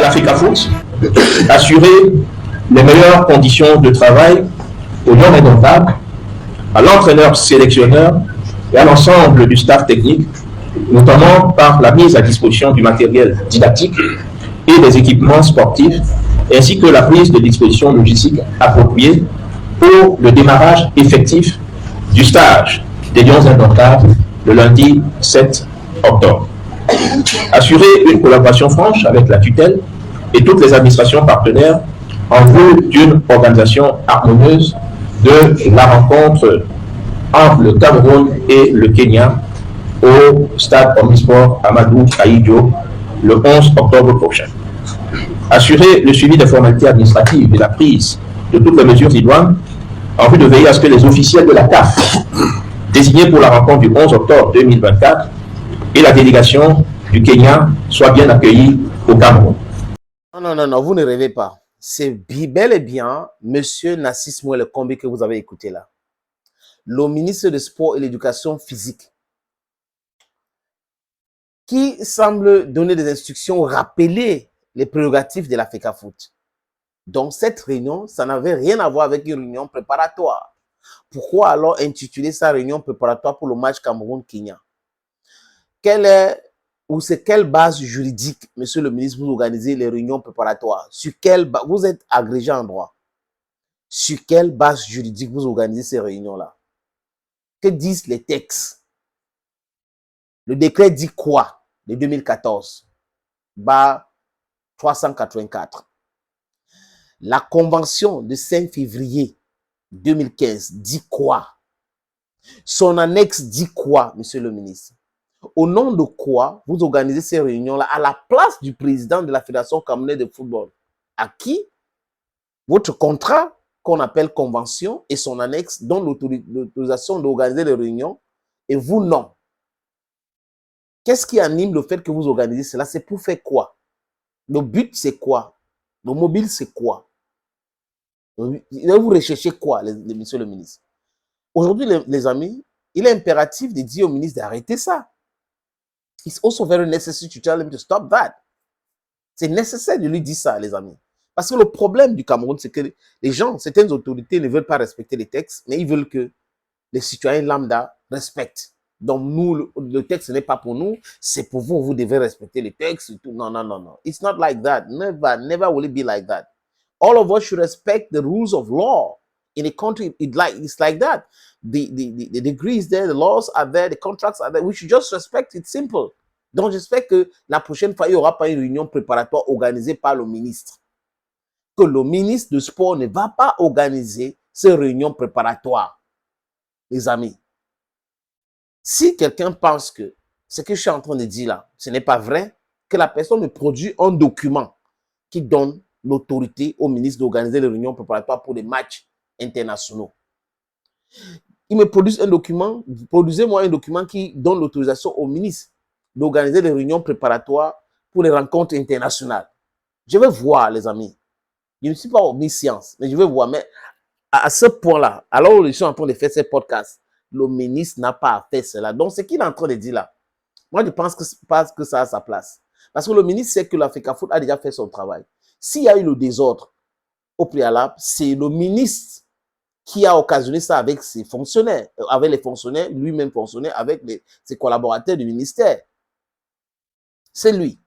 la FECAFOOT, assurer les meilleures conditions de travail aux non indomptables, à l'entraîneur sélectionneur et à l'ensemble du staff technique, notamment par la mise à disposition du matériel didactique et des équipements sportifs, ainsi que la prise de dispositions logistiques appropriées pour le démarrage effectif du stage des Lions indomptables le lundi 7 octobre. Assurer une collaboration franche avec la tutelle et toutes les administrations partenaires en vue d'une organisation harmonieuse de la rencontre entre le Cameroun et le Kenya au stade Omnisport Amadou Ahidjo le 11 octobre prochain. Assurer le suivi des formalités administratives et la prise de toutes les mesures idoines en vue de veiller à ce que les officiels de la CAF désignés pour la rencontre du 11 octobre 2024 et la délégation du Kenya soient bien accueillis au Cameroun. Non, vous ne rêvez pas. C'est bel et bien M. Nassis Moué le combi que vous avez écouté là. Le ministre des Sports et de l'Éducation physique qui semble donner des instructions, rappeler les prérogatives de la FECAFOOT. Donc cette réunion, ça n'avait rien à voir avec une réunion préparatoire. Pourquoi alors intituler sa réunion préparatoire pour le match Cameroun-Kenya? C'est quelle base juridique, monsieur le ministre, vous organisez les réunions préparatoires? Sur quelle base? Vous êtes agrégé en droit. Sur quelle base juridique vous organisez ces réunions-là? Que disent les textes? Le décret dit quoi de 2014? 384. La convention de 5 février 2015 dit quoi? Son annexe dit quoi, monsieur le ministre? Au nom de quoi vous organisez ces réunions-là à la place du président de la Fédération camerounaise de football? À qui votre contrat, qu'on appelle convention, et son annexe donne l'autorisation d'organiser les réunions, et vous non. Qu'est-ce qui anime le fait que vous organisez cela? C'est pour faire quoi? Le but, c'est quoi? Le mobile, c'est quoi? Vous recherchez quoi, monsieur le ministre? Aujourd'hui, les amis, il est impératif de dire au ministre d'arrêter ça. It's also very necessary to tell him to stop that. C'est nécessaire de lui dire ça, les amis. Parce que le problème du Cameroun, c'est que les gens, certaines autorités ne veulent pas respecter les textes, mais ils veulent que les citoyens lambda respectent. Donc nous, le texte n'est pas pour nous, c'est pour vous, vous devez respecter les textes et tout. Non. It's not like that. Never will it be like that. All of us should respect the rules of law. In a country, it's like that. The degrees there, the laws are there, the contracts are there. We should just respect it, simple. Donc j'espère que la prochaine fois, il n'y aura pas une réunion préparatoire organisée par le ministre. Que le ministre du Sport ne va pas organiser ces réunions préparatoires, les amis. Si quelqu'un pense que ce que je suis en train de dire là, ce n'est pas vrai, que la personne me produit un document qui donne l'autorité au ministre d'organiser les réunions préparatoires pour les matchs internationaux. Il me produit un document, produisez-moi un document qui donne l'autorisation au ministre d'organiser les réunions préparatoires pour les rencontres internationales. Je vais voir, les amis. Je ne suis pas omniscience, mais je vais voir. Mais à ce point-là, alors où je suis en train de faire ces podcasts, le ministre n'a pas à faire cela. Donc, ce qu'il est en train de dire là, moi, je pense que ça a sa place. Parce que le ministre sait que la FECAFOOT a déjà fait son travail. S'il y a eu le désordre au préalable, c'est le ministre qui a occasionné ça avec ses fonctionnaires, avec les fonctionnaires, lui-même fonctionnaire, avec ses collaborateurs du ministère. C'est lui.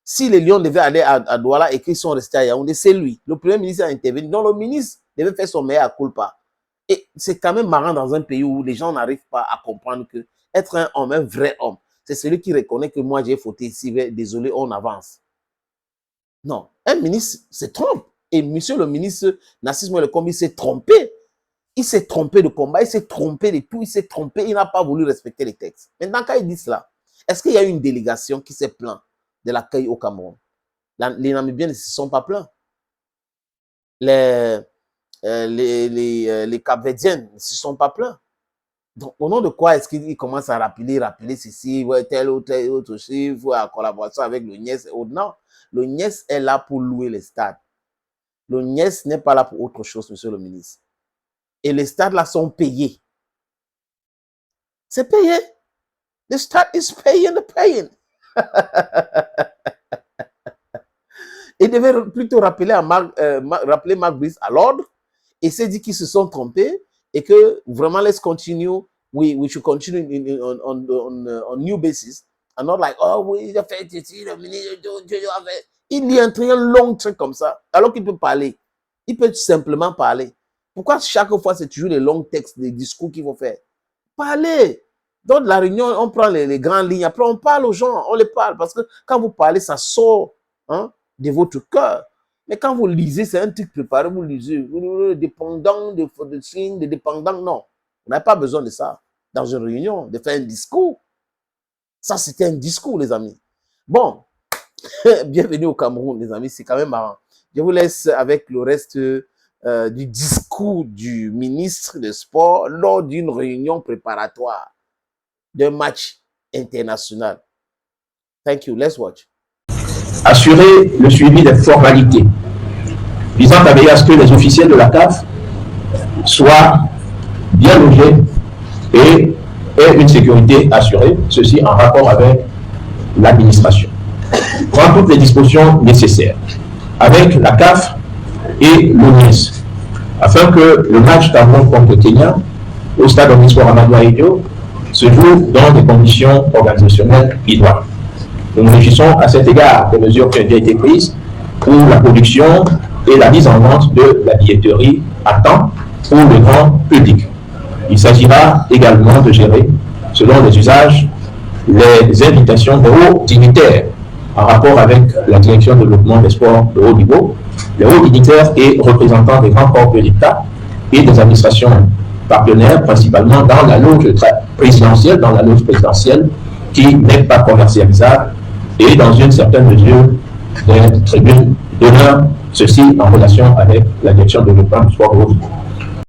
Si les Lions devaient aller à Douala et qu'ils sont restés à Yaoundé, c'est lui. Le premier ministre a intervenu. Donc, le ministre devait faire son meilleur culpa. Et c'est quand même marrant dans un pays où les gens n'arrivent pas à comprendre que être un homme, un vrai homme, c'est celui qui reconnaît que moi j'ai fauté ici, mais désolé, on avance. Non, un ministre se trompe. Et monsieur le ministre Nassis Moué le combi s'est trompé. Il s'est trompé de combat, il s'est trompé de tout, il s'est trompé, il n'a pas voulu respecter les textes. Maintenant, quand il dit cela, est-ce qu'il y a une délégation qui s'est plaint de l'accueil au Cameroun? Les Namibiens ne se sont pas plaints. Les Cap-Verdiens ne se sont pas plaints. Donc, au nom de quoi est-ce qu'il commence à rappeler ceci, ouais, tel ou tel autre chiffre, à collaboration avec le NIES et autres? Non, le NIES est là pour louer les stades. Le NIES n'est pas là pour autre chose, monsieur le ministre. Et les stades là sont payés. C'est payé. The state is paying the paying. Il devait plutôt rappeler Marc Brice à l'ordre et s'est dit qu'ils se sont trompés et que vraiment, let's continue, we should continue on new basis. And not like, oh oui, il a fait ici, le ministre, il lit un long truc comme ça, alors qu'il peut parler. Il peut simplement parler. Pourquoi chaque fois, c'est toujours les longs textes, les discours qu'il faut faire? Parler. Dans la réunion, on prend les grandes lignes, après on parle aux gens, on les parle, parce que quand vous parlez, ça sort de votre cœur. Mais quand vous lisez, c'est un truc préparé, vous lisez, dépendant de signes, de dépendant, non. On n'a pas besoin de ça dans une réunion, de faire un discours. Ça, c'était un discours, les amis. Bon, bienvenue au Cameroun, les amis, c'est quand même marrant. Je vous laisse avec le reste du discours du ministre des Sports lors d'une réunion préparatoire d'un match international. Thank you. Let's watch. Assurer le suivi des formalités visant à veiller à ce que les officiels de la CAF soient bien logés et aient une sécurité assurée, ceci en rapport avec l'administration. Prendre toutes les dispositions nécessaires avec la CAF et l'ONIS afin que le match Cameroun contre Kenya au stade Omnisport Amadou Ahidjo se joue dans des conditions organisationnelles idoines. Nous nous réjouissons à cet égard des mesures qui ont déjà été prises pour la production et la mise en vente de la billetterie à temps pour le grand public. Il s'agira également de gérer, selon les usages, les invitations de hauts dignitaires en rapport avec la direction de développement des sports de haut niveau, les hauts dignitaires et représentants des grands corps de l'État et des administrations partenaires, principalement dans la loge présidentielle, qui n'est pas commercialisable, et dans une certaine mesure des tribunes d'honneur, ceci en relation avec la direction de développement du sport de haut niveau.